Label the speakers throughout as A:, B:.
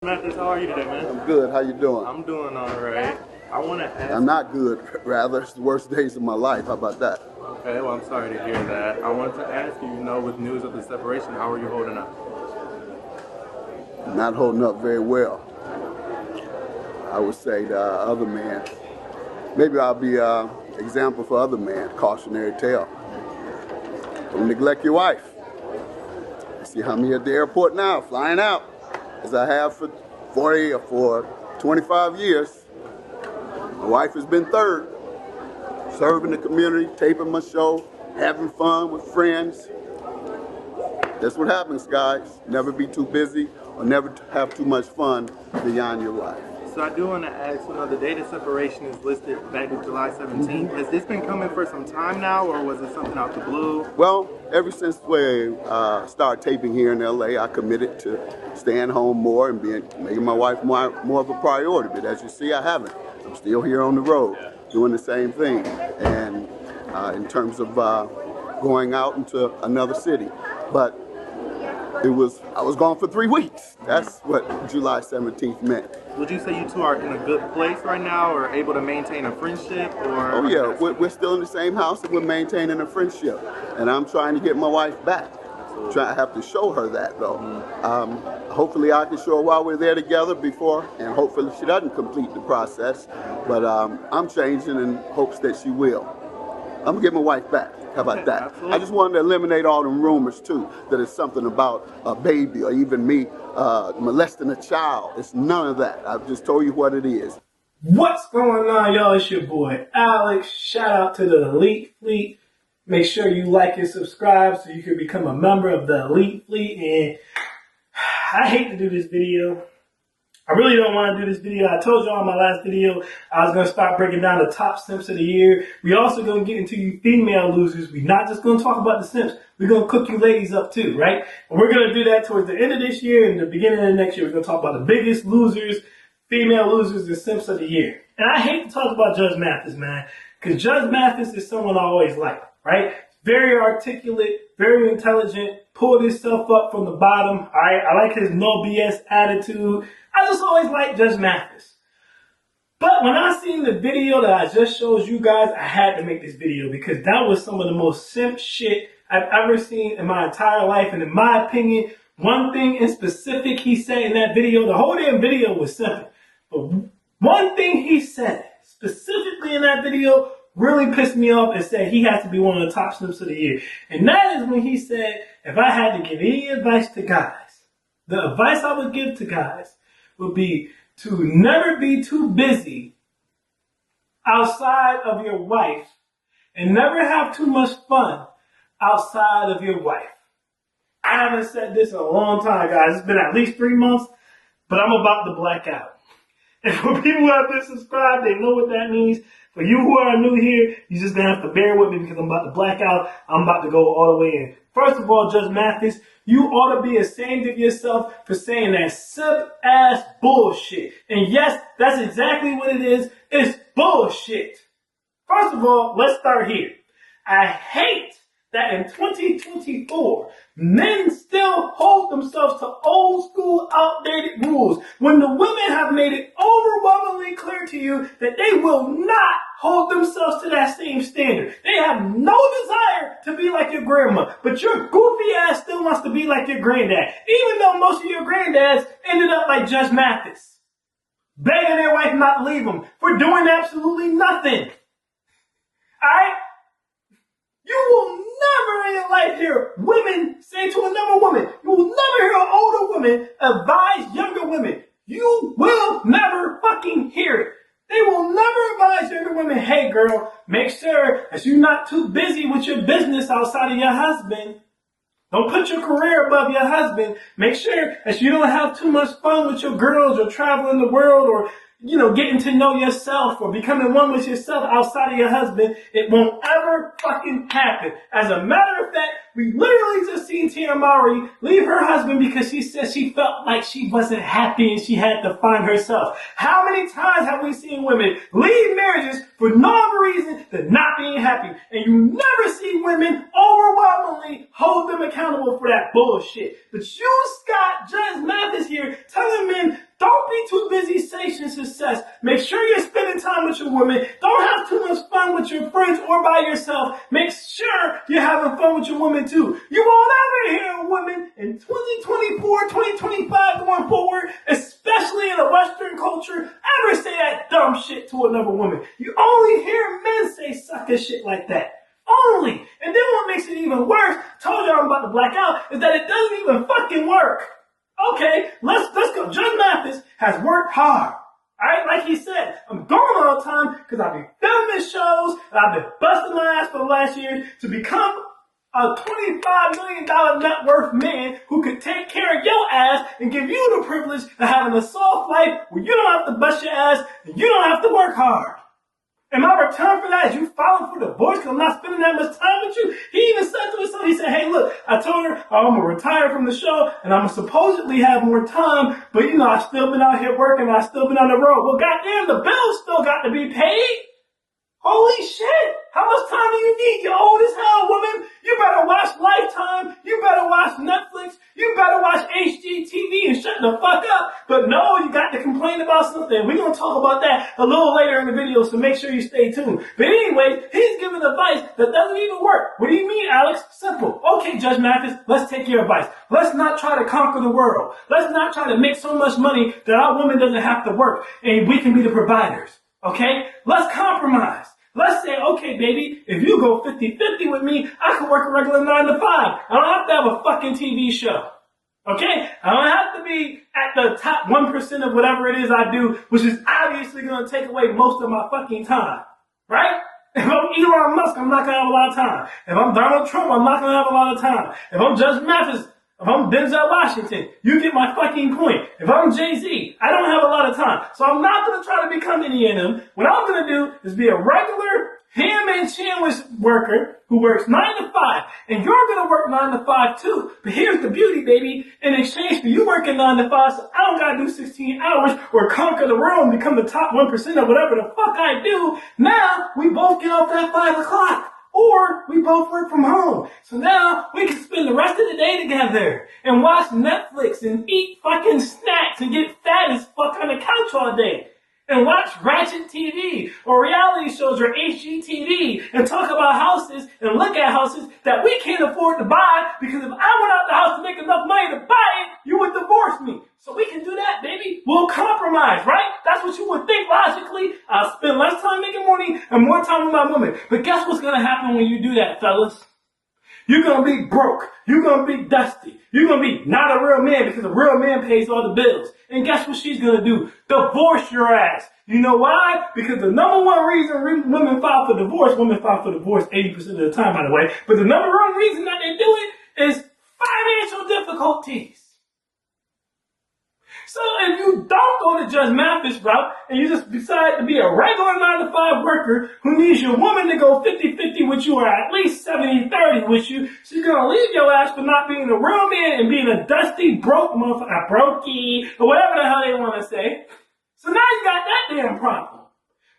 A: Mathis, how are you today, man?
B: I'm good. How you doing?
A: I'm doing all right. I want to ask.
B: I'm not good. Rather, it's the worst days of my life. How about that?
A: Okay, well, I'm sorry to hear that. I wanted to ask you, with news of the separation, how are you holding up?
B: Not holding up very well. I would say the other man. Maybe I'll be an example for other men. Cautionary tale. Don't neglect your wife. See how me at the airport now, flying out, as I have for 40 or for 25 years. My wife has been third, serving the community, taping my show, having fun with friends. That's what happens, guys. Never be too busy or never have too much fun beyond your life.
A: So I do want to ask, the date of separation is listed back to July 17th. Has this been coming for some time now, or was it something out the blue?
B: Well, ever since we started taping here in LA, I committed to staying home more and making my wife more of a priority. But as you see, I haven't. I'm still here on the road, doing the same thing. And in terms of going out into another city. But I was gone for 3 weeks. That's what July 17th meant.
A: Would you say you two are in a good place right now, or able to maintain a friendship? Or
B: oh yeah, we're still in the same house and we're maintaining a friendship. And I'm trying to get my wife back. I have to show her that though. Hopefully I can show her while we're there together before, and hopefully she doesn't complete the process. But I'm changing in hopes that she will. I'm gonna get my wife back. How about that?
A: Absolutely.
B: I just wanted to eliminate all the rumors too, that it's something about a baby or even me molesting a child. It's none of that. I've just told you what it is.
C: What's going on, y'all? It's your boy Alex. Shout out to the Elite Fleet. Make sure you like and subscribe so you can become a member of the Elite Fleet. And I hate to do this video. I really don't want to do this video. I told y'all in my last video I was going to start breaking down the top simps of the year. We also going to get into you female losers. We're not just going to talk about the simps. We're going to cook you ladies up too, right? And we're going to do that towards the end of this year and the beginning of the next year. We're going to talk about the biggest losers, female losers, and simps of the year. And I hate to talk about Judge Mathis, man, because Judge Mathis is someone I always like, right? Very articulate, very intelligent, pulled himself up from the bottom, all right? I like his no BS attitude. I just always liked Judge Mathis. But when I seen the video that I just showed you guys, I had to make this video because that was some of the most simp shit I've ever seen in my entire life. And in my opinion, one thing in specific he said in that video, the whole damn video was simple. But one thing he said specifically in that video really pissed me off and said he has to be one of the top simps of the year. And that is when he said, if I had to give any advice to guys, the advice I would give to guys would be to never be too busy outside of your wife and never have too much fun outside of your wife. I haven't said this in a long time, guys. It's been at least 3 months, but I'm about to black out. And for people who have been subscribed, they know what that means. For you who are new here, you're just going to have to bear with me because I'm about to black out. I'm about to go all the way in. First of all, Judge Mathis, you ought to be ashamed of yourself for saying that simp-ass bullshit. And yes, that's exactly what it is. It's bullshit. First of all, let's start here. I hate that in 2024, men still hold themselves to old school, outdated rules when the women have made it overwhelmingly clear to you that they will not hold themselves to that same standard. They have no desire to be like your grandma, but your goofy ass still wants to be like your granddad, even though most of your granddads ended up like Judge Mathis, begging their wife not to leave them for doing absolutely nothing. Alright? You will never in your life hear women say to another woman, you will never hear an older woman advise younger women. You will never fucking hear it. They will never advise younger women, hey girl, make sure that you're not too busy with your business outside of your husband. Don't put your career above your husband. Make sure that you don't have too much fun with your girls or traveling the world or, getting to know yourself or becoming one with yourself outside of your husband. It won't ever fucking happen. As a matter of fact, we literally just seen Tia Mowry leave her husband because she said she felt like she wasn't happy and she had to find herself. How many times have we seen women leave marriages for no other reason than not being happy? And you never see women overwhelmingly hold them accountable for that bullshit. But you got Judge Mathis here telling men, throw destination success. Make sure you're spending time with your woman. Don't have too much fun with your friends or by yourself. Make sure you're having fun with your woman too. You won't ever hear a woman in 2024, 2025 going forward, especially in a Western culture, ever say that dumb shit to another woman. You only hear men say sucker shit like that. Only. And then what makes it even worse, told you I'm about to black out, is that it doesn't even fucking work. Okay, let's go. Judge Mathis has worked hard. Alright, like he said, I'm going all the time because I've been filming shows and I've been busting my ass for the last year to become a $25 million net worth man who could take care of your ass and give you the privilege of having a soft life where you don't have to bust your ass and you don't have to work hard. And my return for that is you filing for divorce because I'm not spending that much time with you. He even said to himself, he said, hey, look, I told her I'm going to retire from the show and I'm going to supposedly have more time, but you know, I've still been out here working and I've still been on the road. Well, goddamn, the bills still got to be paid. Holy shit! How much time do you need? You're old as hell, woman. You better watch Lifetime. You better watch Netflix. You better watch HGTV and shut the fuck up. But no, you got to complain about something. We're going to talk about that a little later in the video, so make sure you stay tuned. But anyway, he's giving advice that doesn't even work. What do you mean, Alex? Simple. Okay, Judge Mathis, let's take your advice. Let's not try to conquer the world. Let's not try to make so much money that our woman doesn't have to work and we can be the providers. Okay? Let's compromise. Let's say, okay, baby, if you go 50-50 with me, I can work a regular 9 to 5. I don't have to have a fucking TV show. Okay? I don't have to be at the top 1% of whatever it is I do, which is obviously going to take away most of my fucking time. Right? If I'm Elon Musk, I'm not going to have a lot of time. If I'm Donald Trump, I'm not going to have a lot of time. If I'm Judge Mathis, if I'm Denzel Washington, you get my fucking point. If I'm Jay-Z, I don't have a lot of time. So I'm not going to try to become any of them. What I'm going to do is be a regular ham and sandwich worker who works 9 to 5. And you're going to work 9 to 5 too. But here's the beauty, baby. In exchange for you working 9 to 5, so I don't got to do 16 hours or conquer the world and become the top 1% of whatever the fuck I do. Now, we both get off at 5 o'clock. Or we both work from home. So now we can spend the rest of the day together and watch Netflix and eat fucking snacks and get fat as fuck on the couch all day. And watch Ratchet TV or reality shows or HGTV and talk about houses and look at houses that we can't afford to buy because if I went out the house to make enough money to buy it, you would divorce me. So we can do that, baby. We'll compromise, right? That's what you would think logically. I'll spend less time making money and more time with my woman. But guess what's going to happen when you do that, fellas? You're going to be broke. You're going to be dusty. You're going to be not a real man because a real man pays all the bills. And guess what she's going to do? Divorce your ass. You know why? Because the number one reason women file for divorce 80% of the time, by the way, but the number one reason that they do it is financial difficulties. So if you don't go the Judge Mathis route and you just decide to be a regular 9 to 5 worker who needs your woman to go 50-50 with you or at least 70-30 with you, she's going to leave your ass for not being a real man and being a dusty, broke motherfucker, brokey, or whatever the hell they want to say. So now you got that damn problem.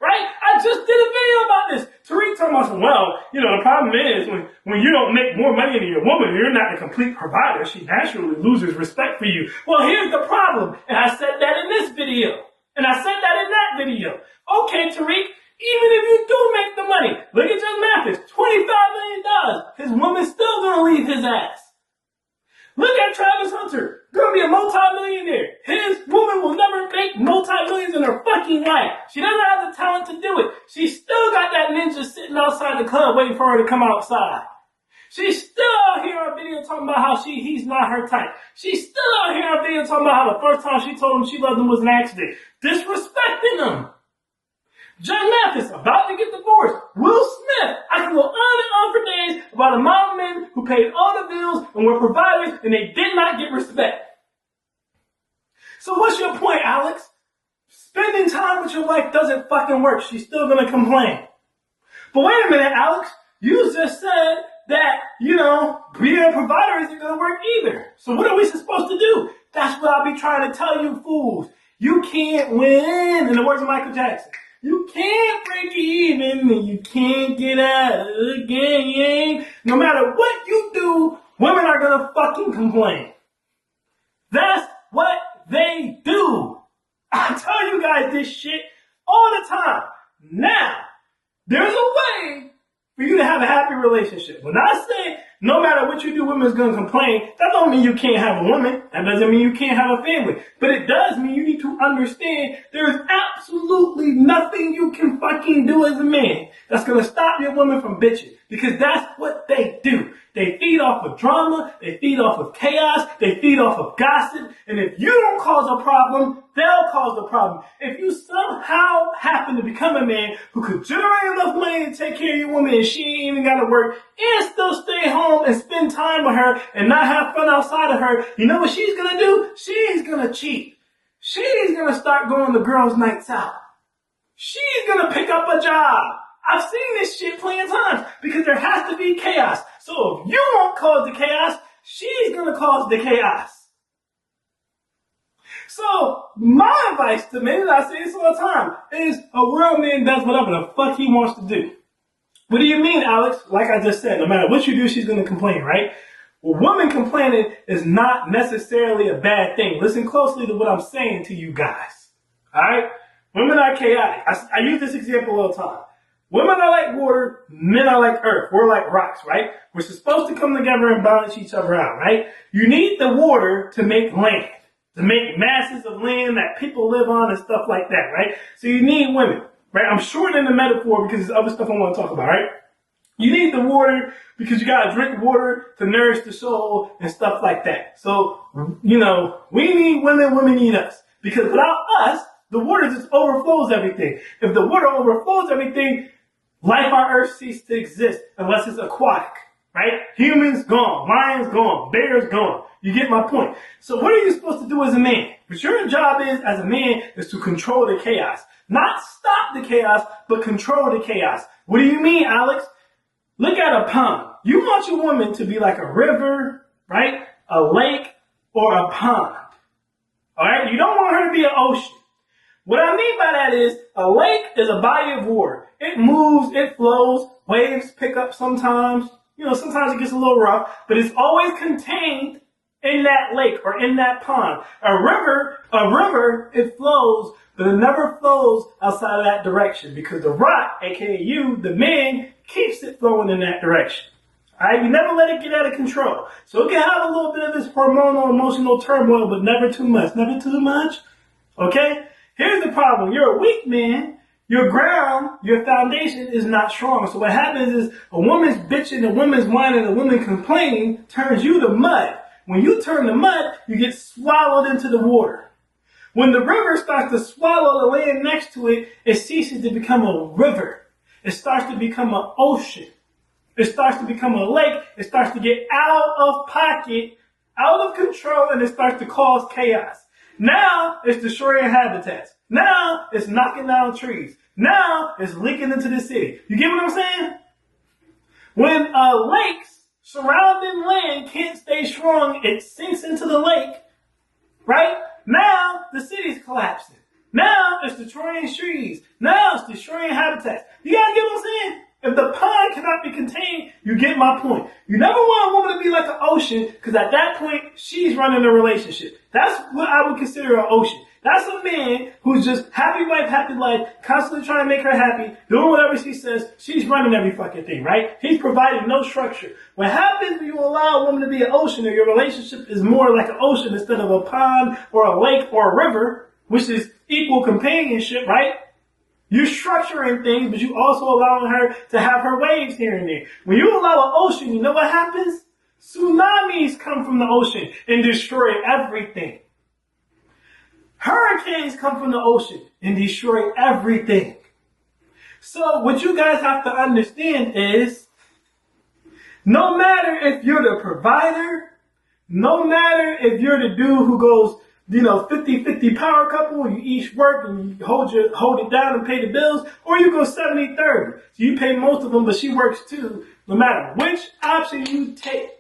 C: Right? I just did a video about this. Tariq talking about, well, you know, the problem is when you don't make more money than your woman, you're not the complete provider. She naturally loses respect for you. Well, here's the problem. And I said that in this video. And I said that in that video. Okay, Tariq, even if you do make the money, look at Judge Mathis, $25 million. His woman's still going to leave his ass. Look at Travis Hunter, gonna be a multi-millionaire. His woman will never make multi-millions in her fucking life. She doesn't have the talent to do it. She's still got that ninja sitting outside the club waiting for her to come outside. She's still out here on video talking about how he's not her type. She's still out here on video talking about how the first time she told him she loved him was an accident. Disrespecting him. Judge Mathis about to get divorced. Will Smith. I can go on and on for days about a amount of men who paid all the bills and were providers and they did not get respect. So what's your point, Alex? Spending time with your wife doesn't fucking work. She's still gonna complain. But wait a minute, Alex. You just said that, you know, being a provider isn't gonna work either. So what are we supposed to do? That's what I'll be trying to tell you fools. You can't win. In the words of Michael Jackson. You can't break even and you can't get out of the game. No matter what you do, women are gonna fucking complain. That's what they do. I tell you guys normalize this shit all the time. Now, there's a way for you to have a happy relationship. When I say no matter what you do, women's gonna complain, that don't mean you can't have a woman. That doesn't mean you can't have a family. But it does mean you need to understand there is absolutely nothing you can fucking do as a man that's gonna stop your woman from bitching. Because that's what they do. They feed off of drama, they feed off of chaos, they feed off of gossip, and if you don't cause a problem, they'll cause the problem. If you somehow happen to become a man who could generate enough money to take care of your woman and she ain't even gotta work and still stay home and spend time with her and not have fun outside of her, you know what she's gonna do? She's gonna cheat. She's gonna start going to girls' nights out. She's gonna pick up a job. I've seen this shit plenty of times because there has to be chaos. So if you won't cause the chaos, she's gonna cause the chaos. So my advice to men, and I say this all the time, is a real man does whatever the fuck he wants to do. What do you mean, Alex? Like I just said, no matter what you do, she's gonna complain, right? Well, woman complaining is not necessarily a bad thing. Listen closely to what I'm saying to you guys. Alright? Women are chaotic. I use this example all the time. Women are like water, men are like earth. We're like rocks, right? We're supposed to come together and balance each other out, right? You need the water to make land, to make masses of land that people live on and stuff like that, right? So you need women, right? I'm shortening the metaphor because there's other stuff I want to talk about, right? You need the water because you gotta drink water to nourish the soul and stuff like that. So, you know, we need women, women need us. Because without us, the water just overflows everything. If the water overflows everything, life on earth ceases to exist unless it's aquatic, right? Humans gone, lions gone, bears gone. You get my point. So what are you supposed to do as a man? What your job is as a man is to control the chaos. Not stop the chaos, but control the chaos. What do you mean, Alex? Look at a pond. You want your woman to be like a river, right? A lake or a pond. All right? You don't want her to be an ocean. What I mean by that is a lake is a body of water. It moves, it flows, waves pick up sometimes. You know, sometimes it gets a little rough, but it's always contained in that lake or in that pond. A river, it flows, but it never flows outside of that direction because the rock, aka you, the man, keeps it flowing in that direction. Alright, you never let it get out of control. So it can have a little bit of this hormonal, emotional turmoil, but never too much. Never too much. Okay? Here's the problem. You're a weak man. Your ground, your foundation is not strong. So what happens is a woman's bitching, a woman's whining, a woman complaining turns you to mud. When you turn to mud, you get swallowed into the water. When the river starts to swallow the land next to it, it ceases to become a river. It starts to become an ocean. It starts to become a lake. It starts to get out of pocket, out of control, and it starts to cause chaos. Now, it's destroying habitats. Now, it's knocking down trees. Now, it's leaking into the city. You get what I'm saying? When lakes surrounding land can't stay strong, it sinks into the lake, right? Now, the city's collapsing. Now, it's destroying trees. Now, it's destroying habitats. You gotta get what I'm saying? If the pond cannot be contained, you get my point. You never want a woman to be like an ocean, because at that point, she's running the relationship. That's what I would consider an ocean. That's a man who's just happy wife, happy life, constantly trying to make her happy, doing whatever she says. She's running every fucking thing, right? He's providing no structure. What happens when you allow a woman to be an ocean, or your relationship is more like an ocean instead of a pond or a lake or a river, which is equal companionship, right? You're structuring things, but you also allowing her to have her waves here and there. When you allow an ocean, you know what happens? Tsunamis come from the ocean and destroy everything. Hurricanes come from the ocean and destroy everything. So what you guys have to understand is, no matter if you're the provider, no matter if you're the dude who goes, 50-50 power couple, you each work and you hold it down and pay the bills, or you go 70-30. So you pay most of them, but she works too. No matter which option you take,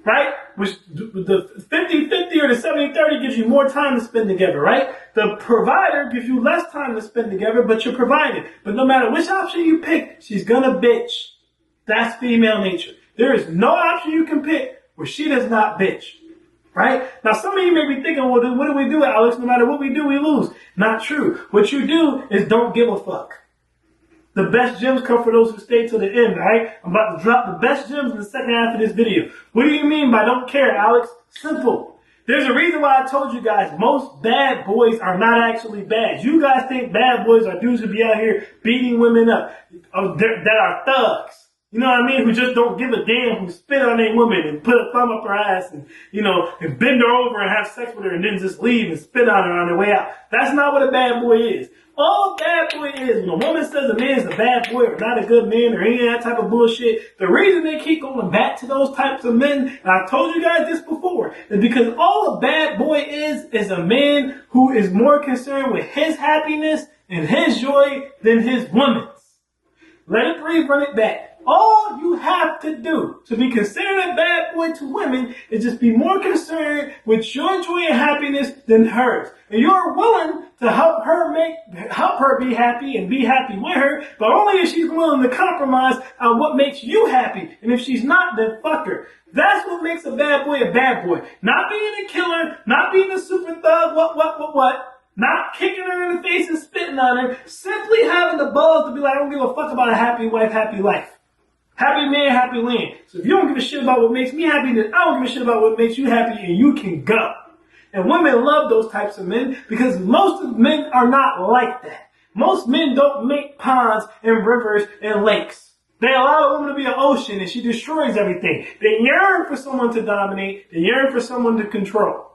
C: right? Which the 50-50 or the 70-30 gives you more time to spend together, right? The provider gives you less time to spend together, but you're providing. But no matter which option you pick, she's gonna bitch. That's female nature. There is no option you can pick where she does not bitch. Right? Now, some of you may be thinking, well, then what do we do, Alex? No matter what we do, we lose. Not true. What you do is don't give a fuck. The best gems come for those who stay till the end, right? I'm about to drop the best gems in the second half of this video. What do you mean by don't care, Alex? Simple. There's a reason why I told you guys most bad boys are not actually bad. You guys think bad boys are dudes who be out here beating women up, that are thugs. You know what I mean? Who just don't give a damn, who spit on a woman and put a thumb up her ass and, and bend her over and have sex with her and then just leave and spit on her on their way out. That's not what a bad boy is. All a bad boy is, when a woman says a man is a bad boy or not a good man or any of that type of bullshit, the reason they keep going back to those types of men, and I told you guys this before, is because all a bad boy is a man who is more concerned with his happiness and his joy than his woman's. Let it breathe, run it back. All you have to do to be considered a bad boy to women is just be more concerned with your joy and happiness than hers. And you're willing to help her be happy and be happy with her, but only if she's willing to compromise on what makes you happy. And if she's not, then fuck her. That's what makes a bad boy a bad boy. Not being a killer, not being a super thug, what? Not kicking her in the face and spitting on her. Simply having the balls to be like, I don't give a fuck about a happy wife, happy life. Happy man, happy land. So if you don't give a shit about what makes me happy, then I don't give a shit about what makes you happy, and you can go. And women love those types of men because most of men are not like that. Most men don't make ponds and rivers and lakes. They allow a woman to be an ocean and she destroys everything. They yearn for someone to dominate. They yearn for someone to control.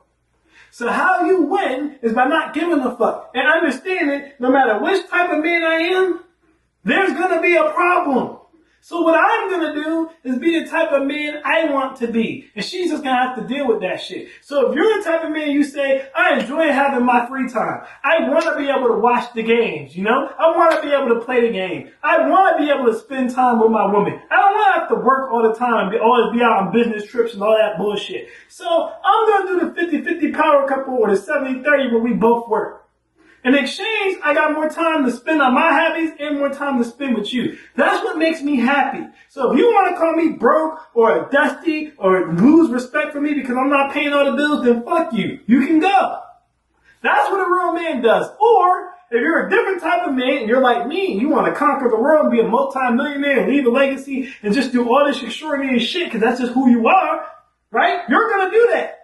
C: So how you win is by not giving a fuck and understanding no matter which type of man I am, there's going to be a problem. So what I'm going to do is be the type of man I want to be. And she's just going to have to deal with that shit. So if you're the type of man you say, I enjoy having my free time. I want to be able to watch the games, I want to be able to play the game. I want to be able to spend time with my woman. I don't want to have to work all the time, always be out on business trips and all that bullshit. So I'm going to do the 50-50 power couple or the 70-30 where we both work. In exchange, I got more time to spend on my hobbies and more time to spend with you. That's what makes me happy. So if you want to call me broke or a dusty or lose respect for me because I'm not paying all the bills, then fuck you. You can go. That's what a real man does. Or if you're a different type of man and you're like me and you want to conquer the world and be a multi-millionaire and leave a legacy and just do all this extraordinary shit because that's just who you are, right? You're going to do that.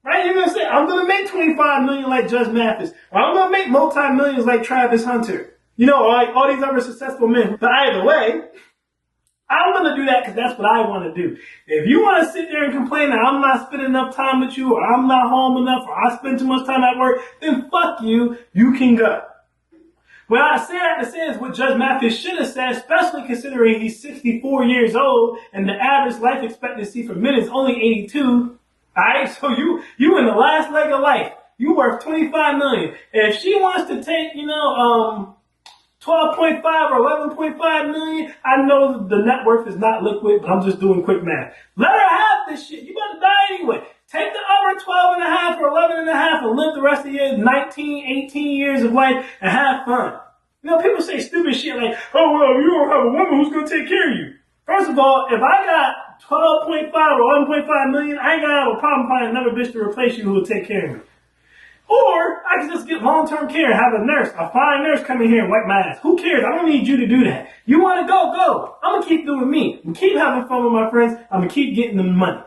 C: Right? You're going to say, I'm going to make 25 million like Judge Mathis. Or I'm going to make multi-millions like Travis Hunter. Like all these other successful men. But either way, I'm going to do that because that's what I want to do. If you want to sit there and complain that I'm not spending enough time with you or I'm not home enough or I spend too much time at work, then fuck you. You can go. What I say that to say is what Judge Mathis should have said, especially considering he's 64 years old and the average life expectancy for men is only 82. Alright, so you in the last leg of life. You worth $25 million. And if she wants to take, 12.5 or 11.5 million, I know the net worth is not liquid, but I'm just doing quick math. Let her have this shit. You about to die anyway. Take the other 12.5 or 11.5 and live the rest of your 19, 18 years of life and have fun. People say stupid shit like, oh, well, you don't have a woman who's going to take care of you. First of all, if I got 12.5 or 11.5 million, I ain't gonna have a problem finding another bitch to replace you who will take care of me. Or I can just get long-term care and have a nurse, a fine nurse come in here and wipe my ass. Who cares? I don't need you to do that. You want to go, go. I'm gonna keep doing me. I'm gonna keep having fun with my friends. I'm gonna keep getting them money.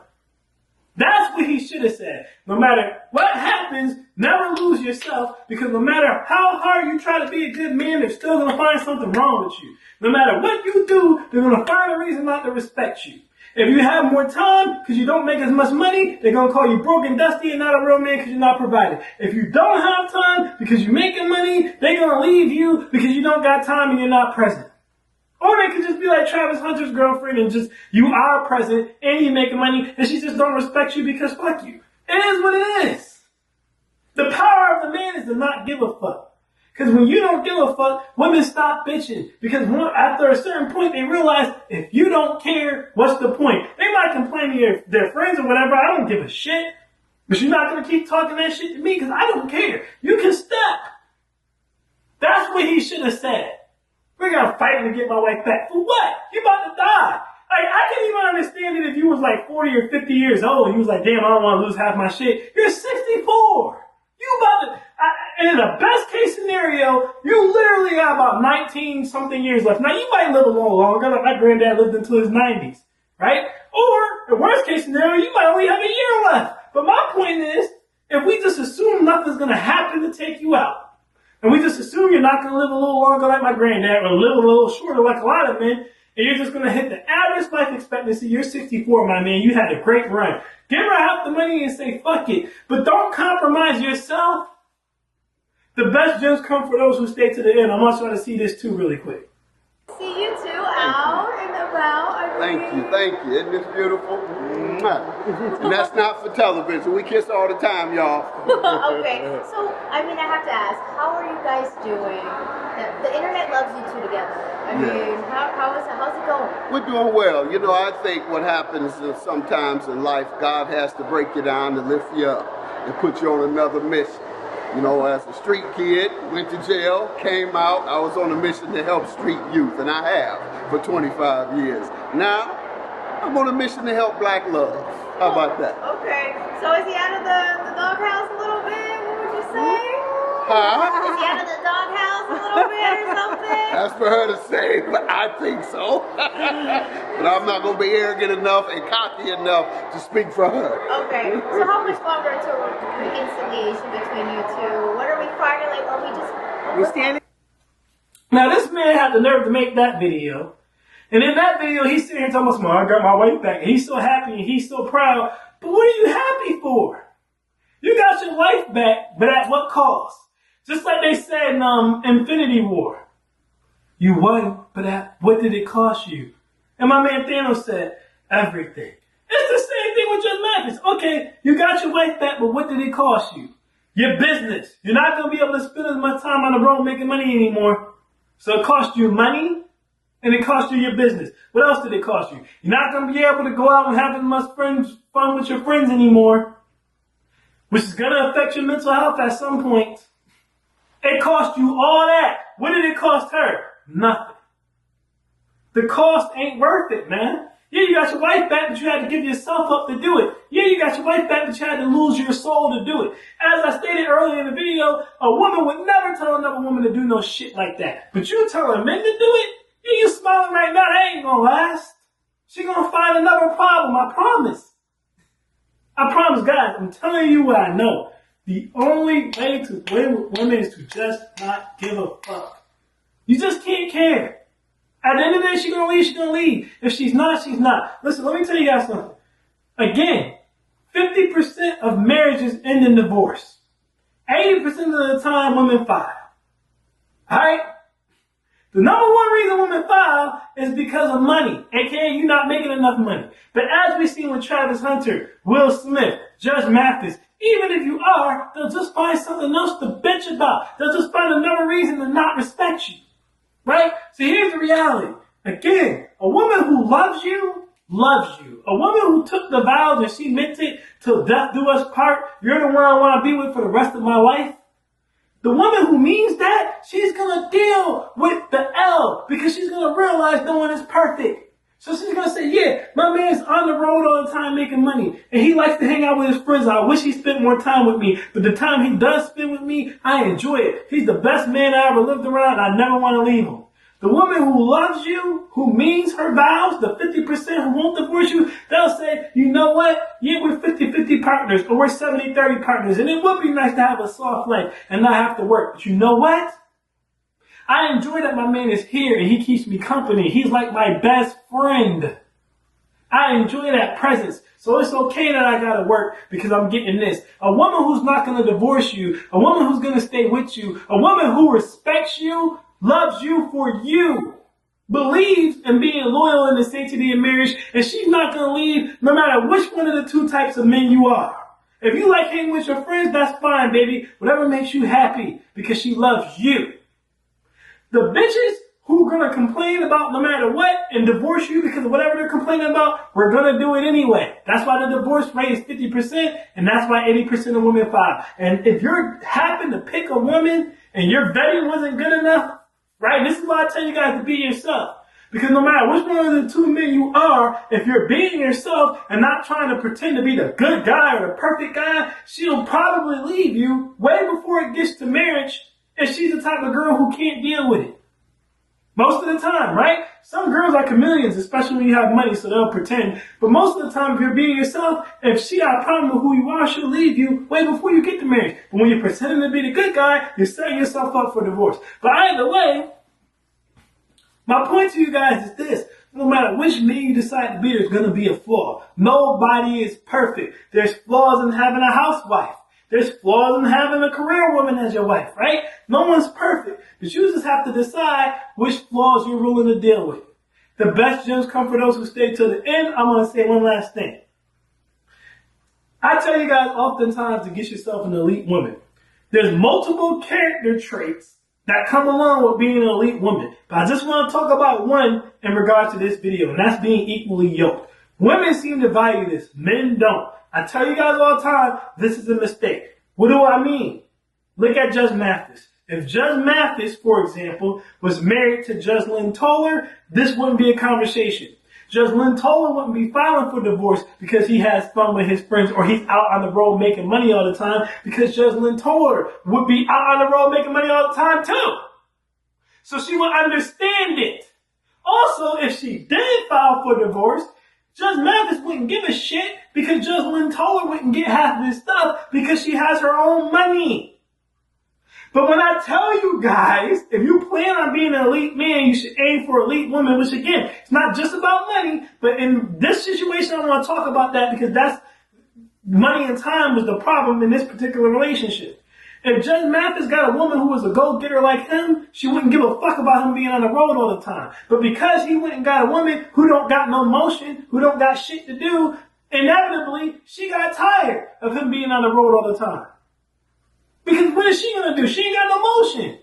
C: That's what he should have said. No matter what happens, never lose yourself, because no matter how hard you try to be a good man, they're still going to find something wrong with you. No matter what you do, they're going to find a reason not to respect you. If you have more time because you don't make as much money, they're going to call you broke and dusty and not a real man because you're not provided. If you don't have time because you're making money, they're going to leave you because you don't got time and you're not present. Or they could just be like Travis Hunter's girlfriend and just, you are present and you making money and she just don't respect you because fuck you. It is what it is. The power of the man is to not give a fuck. Because when you don't give a fuck, women stop bitching. Because after a certain point, they realize if you don't care, what's the point? They might complain to their friends or whatever. I don't give a shit. But you're not going to keep talking that shit to me because I don't care. You can step. That's what he should have said. We're going to fight to get my wife back. For what? You about to die. Like, I can even understand it if you was like 40 or 50 years old and you was like, damn, I don't want to lose half my shit. You're 64. You about to, in the best case scenario, you literally got about 19 something years left. Now, you might live a little longer, like my granddad lived into his 90s, right? Or, the worst case scenario, you might only have a year left. But my point is, if we just assume nothing's going to happen to take you out, and we just assume you're not going to live a little longer like my granddad, or live a little shorter like a lot of men, and you're just going to hit the average life expectancy, you're 64, my man, you had a great run. Give her half the money and say, fuck it. But don't compromise yourself. The best gems come for those who stay to the end. I'm also trying to see this too really quick.
D: See you two out and about.
B: Thank you. Isn't this beautiful? Mwah. And that's not for television. We kiss all the time, y'all.
D: Okay, so I mean, I have to ask, how are you guys doing? The internet loves you two together. I mean, how's it going?
B: We're doing well. You know, I think what happens is sometimes in life, God has to break you down to lift you up and put you on another mission. You know, as a street kid, went to jail, came out, I was on a mission to help street youth, and I have for 25 years. Now, I'm on a mission to help black love. How about that?
D: Okay, so is he out of the doghouse a little bit? What would you say?
B: Huh?
D: Is he out of the doghouse a little bit or something?
B: That's for her to say, but I think so. But I'm not going to be arrogant enough and cocky enough to speak for her.
D: Okay, so how much longer until reconciliation between you two? What are we finally, are we just...
A: We standing?
C: Now, this man had the nerve to make that video. And in that video, he's sitting here talking about, I got my wife back. And he's so happy and he's so proud. But what are you happy for? You got your wife back, but at what cost? Just like they said in Infinity War. You won, but at what did it cost you? And my man Thanos said, everything. It's the same thing with Judge Mathis. Okay, you got your wife back, but what did it cost you? Your business. You're not going to be able to spend as much time on the road making money anymore. So it cost you money, and it cost you your business. What else did it cost you? You're not going to be able to go out and have as much fun with your friends anymore, which is going to affect your mental health at some point. It cost you all that. What did it cost her? Nothing. The cost ain't worth it, man. Yeah, you got your wife back, but you had to give yourself up to do it. Yeah, you got your wife back, but you had to lose your soul to do it. As I stated earlier in the video, a woman would never tell another woman to do no shit like that. But you telling men to do it? Yeah, you smiling right now, that ain't gonna last. She gonna find another problem, I promise. I promise, guys, I'm telling you what I know. The only way to win with women is to just not give a fuck. You just can't care. At the end of the day, she's gonna leave, she's gonna leave. If she's not, she's not. Listen, let me tell you guys something. Again, 50% of marriages end in divorce. 80% of the time, women file. Alright? The number one reason women file is because of money, aka you not making enough money. But as we see with Travis Hunter, Will Smith, Judge Mathis, even if you are, they'll just find something else to bitch about. They'll just find another reason to not respect you. Right? So here's the reality. Again, a woman who loves you, loves you. A woman who took the vows and she meant it till death do us part, you're the one I want to be with for the rest of my life. The woman who means that, she's going to deal with the L because she's going to realize no one is perfect. So she's going to say, yeah, my man's on the road all the time making money. And he likes to hang out with his friends. I wish he spent more time with me. But the time he does spend with me, I enjoy it. He's the best man I ever lived around. I never want to leave him. The woman who loves you, who means her vows, the 50% who won't divorce you, they'll say, you know what? Yeah, we're 50-50 partners, or we're 70-30 partners. And it would be nice to have a soft life and not have to work. But you know what? I enjoy that my man is here and he keeps me company. He's like my best friend. I enjoy that presence. So it's okay that I gotta work because I'm getting this. A woman who's not gonna divorce you, a woman who's gonna stay with you, a woman who respects you, loves you for you, believes in being loyal in the sanctity of marriage, and she's not gonna leave no matter which one of the two types of men you are. If you like hanging with your friends, that's fine, baby. Whatever makes you happy because she loves you. The bitches who are going to complain about no matter what and divorce you because of whatever they're complaining about, we're going to do it anyway. That's why the divorce rate is 50% and that's why 80% of women file. And if you happen to pick a woman and your vetting wasn't good enough, right? This is why I tell you guys to be yourself. Because no matter which one of the two men you are, if you're being yourself and not trying to pretend to be the good guy or the perfect guy, she'll probably leave you way before it gets to marriage if she's the type of girl who can't deal with it. Most of the time, right? Some girls are chameleons, especially when you have money, so they'll pretend. But most of the time, if you're being yourself, if she got a problem with who you are, she'll leave you way before you get to marriage. But when you're pretending to be the good guy, you're setting yourself up for divorce. But either way, my point to you guys is this. No matter which man you decide to be, there's going to be a flaw. Nobody is perfect. There's flaws in having a housewife. There's flaws in having a career woman as your wife, right? No one's perfect. But you just have to decide which flaws you're willing to deal with. The best gems come for those who stay till the end. I'm going to say one last thing. I tell you guys oftentimes to get yourself an elite woman. There's multiple character traits that come along with being an elite woman. But I just want to talk about one in regards to this video, and that's being equally yoked. Women seem to value this. Men don't. I tell you guys all the time, this is a mistake. What do I mean? Look at Judge Mathis. If Judge Mathis, for example, was married to Judge Lynn Toller, this wouldn't be a conversation. Judge Lynn Toller wouldn't be filing for divorce because he has fun with his friends or he's out on the road making money all the time, because Judge Lynn Toller would be out on the road making money all the time too. So she would understand it. Also, if she did file for divorce, Judge Mathis wouldn't give a shit because Judge Lynn Toller wouldn't get half of his stuff because she has her own money. But when I tell you guys, if you plan on being an elite man, you should aim for elite women, which again, it's not just about money, but in this situation, I want to talk about that because that's money and time was the problem in this particular relationship. If Judge Mathis got a woman who was a go-getter like him, she wouldn't give a fuck about him being on the road all the time. But because he went and got a woman who don't got no motion, who don't got shit to do, inevitably, she got tired of him being on the road all the time. Because what is she going to do? She ain't got no motion.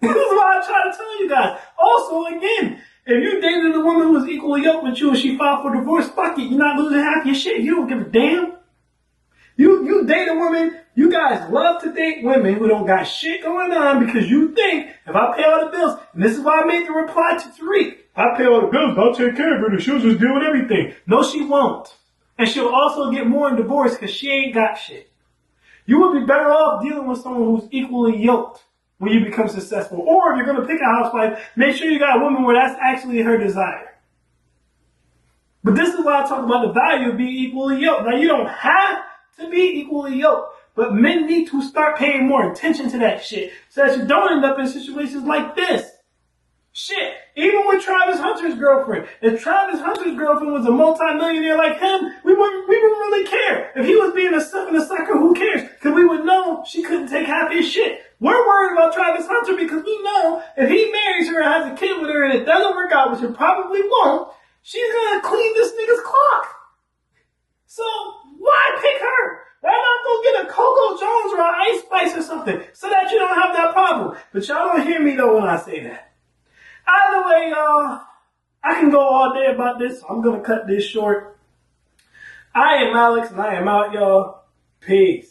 C: This is why I try to tell you guys. Also, again, if you dated a woman who was equally yoked with you and she filed for divorce, fuck it. You're not losing half your shit. You don't give a damn. You date a woman, you guys love to date women who don't got shit going on because you think, if I pay all the bills, and this is why I made the reply to Tariq, if I pay all the bills, I'll take care of her and she'll just deal with everything. No, she won't. And she'll also get more in divorce because she ain't got shit. You would be better off dealing with someone who's equally yoked when you become successful. Or if you're going to pick a housewife, make sure you got a woman where that's actually her desire. But this is why I talk about the value of being equally yoked. Now, you don't have to be equally yoked, but men need to start paying more attention to that shit so that you don't end up in situations like this. Shit, even with Travis Hunter's girlfriend. If Travis Hunter's girlfriend was a multi-millionaire like him, we wouldn't really care. If he was being a sucker, who cares? Because we would know she couldn't take half his shit. We're worried about Travis Hunter because we know if he marries her and has a kid with her and it doesn't work out, which it probably won't, she's going to clean this nigga's clock. So why pick her? Why not go get a Coco Jones or an Ice Spice or something so that you don't have that problem? But y'all don't hear me though when I say that. Either way, y'all, I can go all day about this, so I'm going to cut this short. I am Alex, and I am out, y'all. Peace.